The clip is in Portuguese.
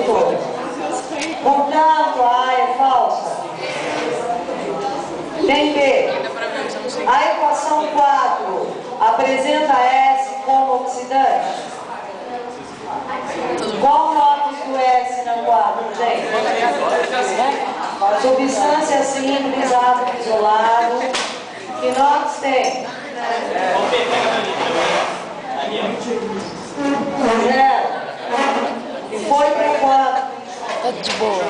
todo. Portanto, a A é falsa. Tem B. A equação 4 apresenta S como oxidante. Qual o nóis do S na 4, gente? Substância simples, átomo isolado. Que nóis tem? 0. E foi para 4. Tá de boa.